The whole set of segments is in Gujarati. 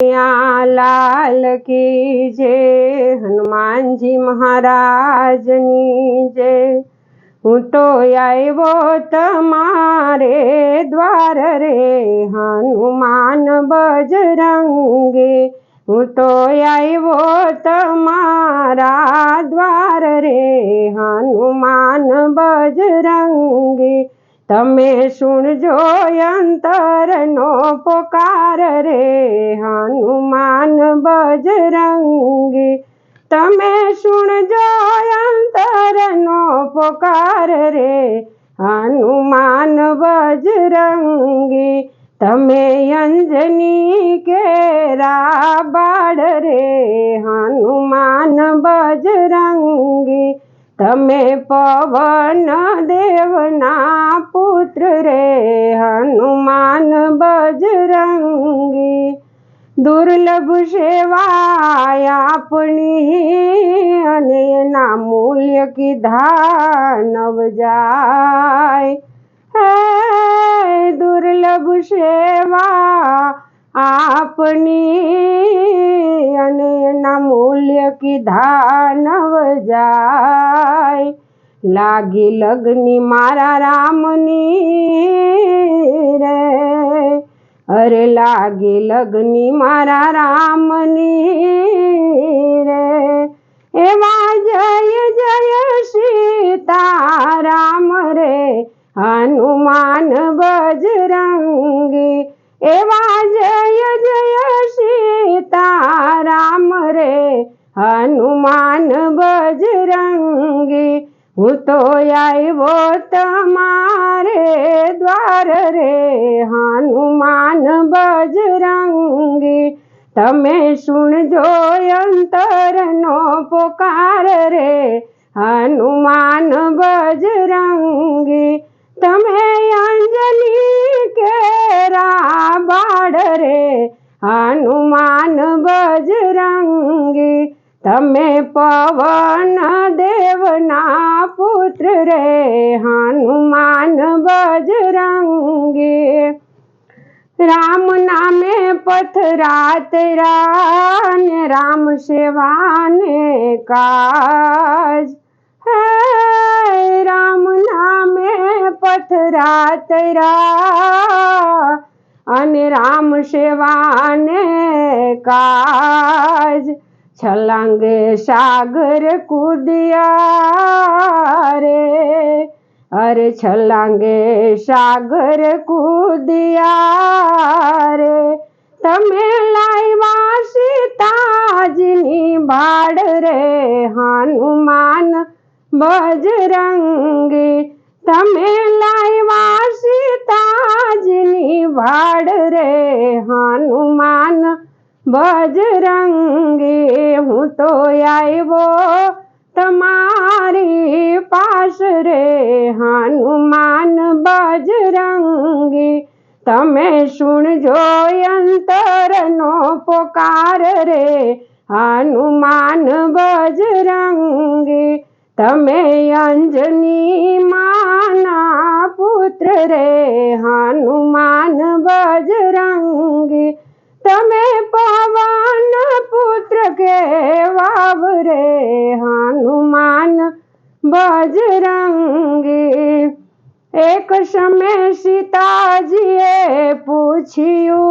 लाल की जय, हनुमान जी महाराजनी जय। हूँ तो आव्यो तमारे द्वार रे हनुमान बजरंगी। हूँ तो आव्यो तमारा द्वार रे हनुमान बजरंगी। तमे सुनजो अंतरनो पुकार रे हनुमान बजरंगी। तमे सुनजो अंतरनो पुकार रे हनुमान बजरंगी। तमे अंजनी केरा बाड़ रे हनुमान बजरंगी। तमे पवन देवना पुत्र रे हनुमान बजरंगी। दुर्लभ सेवा आपनी अने ना मूल्य कीधा नव जाय। दुर्लभ सेवा आपनी अने ना मूल्य कीधा नव जाय। लागी लगनी मारा रामनी रे, अरे लागी लगनी मारा रामनी रे। एवा जय जय सीता राम रे हनुमान बजरंगी। एवा जय जय सीता राम रे हनुमान बजरंगी। हूँ तो आव्यो तमारे द्वार रे हनुमान बजरंगी। तमे सुनजो अंतरनो पुकार रे हनुमान बजरंगी। तमे अंजनी केरा बाड़ रे हनुमान बजरंगी। तमे पवन देवना पुत्र रे हनुमान बजरंगी। राम नामे पथरात रान राम सेवा ने काज। राम नामे पथरात रान राम सेवा ने काज। छलांगे सागर कूदिया रे, अरे छलांगे सागर कूदिया रे। तमे लाव्या सीताजीनी भाड़ रे हनुमान बजरंगी। तमे लाव्या सीताजीनी भाड़ रे हनुमान बजरंगी। हूँ तो आव्यो तमारी पास रे हनुमान बजरंगी। तमे सुनजो अंतरनो पुकार रे हनुमान बजरंगी। तमे अंजनी माना पुत्र रे हनुमान बजरंगी। तमे पवन पुत्र के वाव रे हनुमान बजरंगी। एक समय सीताजीए पूछ्यू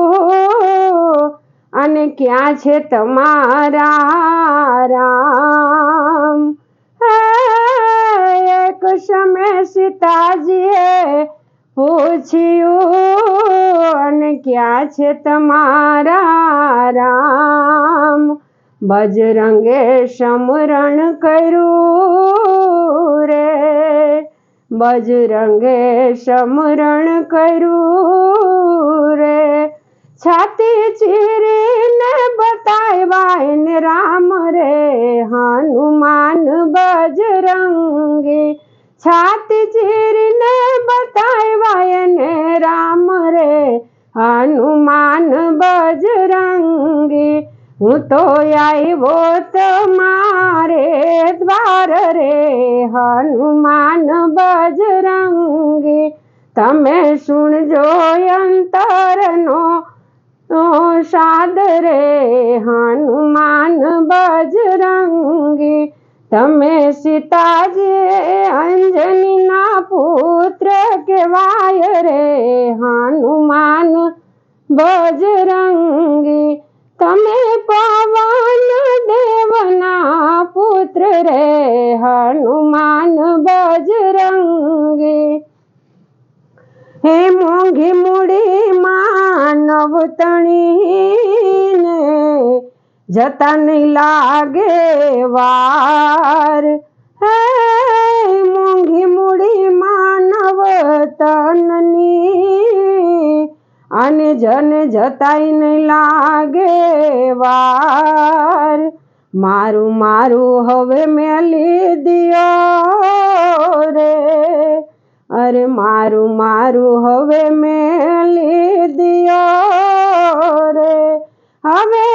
अने क्या छे तमारा राम। एक समय सीताजीए पूछ्यू अने क्या छे तमारा राम। बजरंगे समरण कर्यु रे, बजरंगे समरण कर्यु रे। छाती चीरीने बताव्या राम रे हनुमान बजरंगी। छाती चीरीने बताव्या राम रे हनुमान बजरंगी। हूँ तो आव्यो तमारे द्वार रे हनुमान बजरंगी। तमे सुनजो अंतरनो સાદરે હનુમાન બજરંગી તમે સીતાજી અંજનીના પુત્ર કહેવાય રે હનુમાન બજરંગી તમે પવન દેવના પુત્ર રે હનુમાન બજરંગી હે મોંઘી મૂડી માનવ તણીને જતા નહીં લાગે વાર હે મોંઘી મૂડી માનવ તનની અને જન જતાય નહીં લાગે વાર મારું મારું હવે મેલી દિયો રે અરે મારું મારું હવે મેલી દિયો રે હવે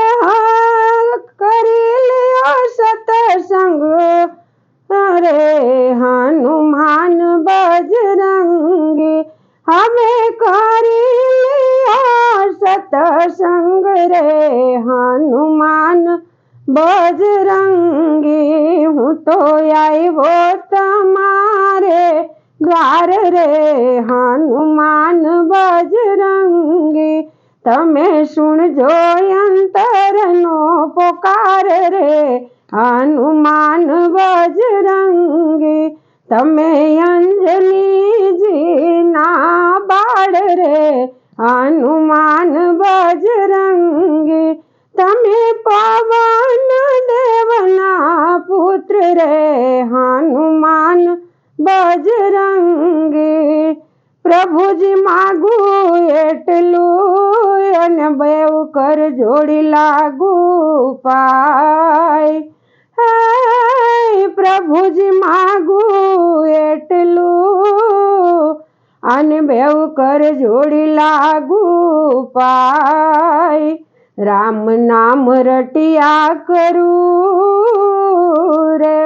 કરી લ્યો સતસંગ રે હનુમાન બજરંગી હવે કરી લ્યો સતસંગ રે હનુમાન બજરંગી હું તો આવ્યો તમારે દ્વાર રે હનુમાન બજરંગી તમે સુણજો અંતરનો પોકાર રે હનુમાન બજરંગી તમે અંજનીજીના બાળ રે હનુમાન બજરંગી તમે પવન દેવના પુત્ર રે હનુમાન બજરંગી પ્રભુજી માગું એટલું અને બેવ કર જોડી લાગુ પાય હે પ્રભુજી માગું એટલું અને બેવ કર જોડી લાગુ પાય રામ નામ રટિયા કરું રે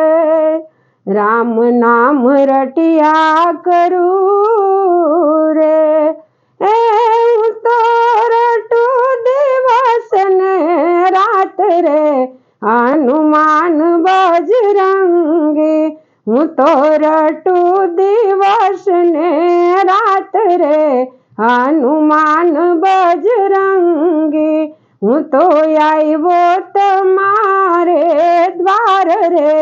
રામ નામ રટિયા કરું રે એ હું તો રટું દિવસ ને રાત રે હનુમાન બજરંગી હું તો રટું દિવસ ને રાત રે હનુમાન બજરંગી હું તો આવ્યો તમારે દ્વાર રે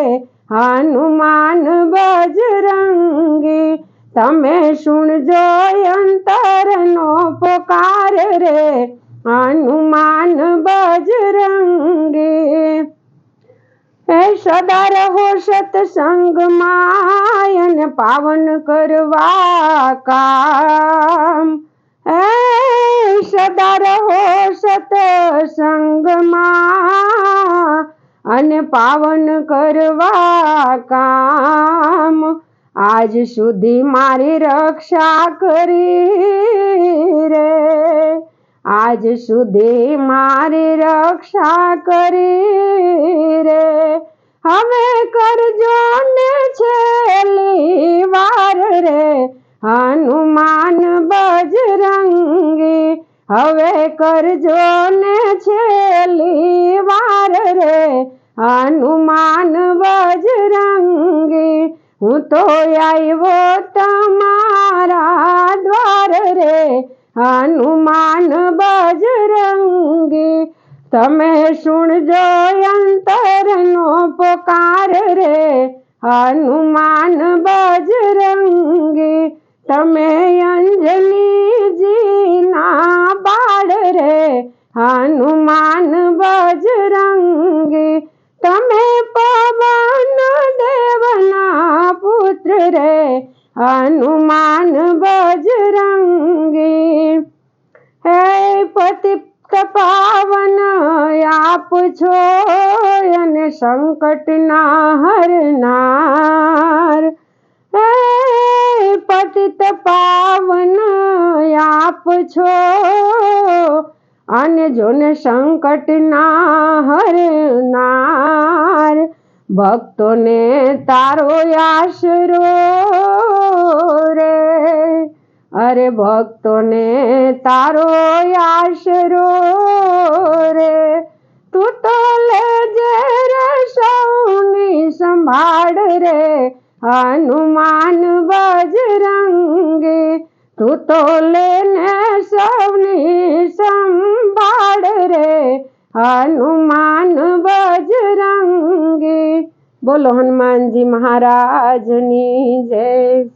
હનુમાન બજરંગી તમે સુણજો અંતરનો પોકાર રે હનુમાન બજરંગી હે સદા રહો સત્સંગમાં અને પાવન કરવા કામ હે સદા રહો સત્સંગમાં અને પાવન કરવા કામ આજ સુધી મારી રક્ષા કરી રે આજ સુધી મારી રક્ષા કરી રે હવે કરજો ને છેલ્લી વાર રે હનુમાન બજરંગી હવે કરજો ને છેલ્લી વાર રે હનુમાન બજરંગી હું તો આવ્યો તમારા દ્વાર રે હનુમાન બજરંગી તમે સુણજો અંતરનો પોકાર રે હનુમાન બજરંગી તમે અંજનીજીના બાળ રે હનુમાન બજરંગી તમે પવન દેવના પુત્ર રે હનુમાન બજરંગી હે પતિ પાવન આપ છો અને સંકટના હરનાર હે પતિત પાવન આપ છો અને જોને સંકટના હરનાર ભક્તોને તારો આશરો રે અરે ભક્તોને તારો આશરો રે, તું તો લેજે રે સૌની સંભાળ રે, હનુમાન બજરંગી તું તો લેને સૌની સંભાળ રે, હનુમાન બજરંગી। બોલો હનુમાનજી મહારાજની જય।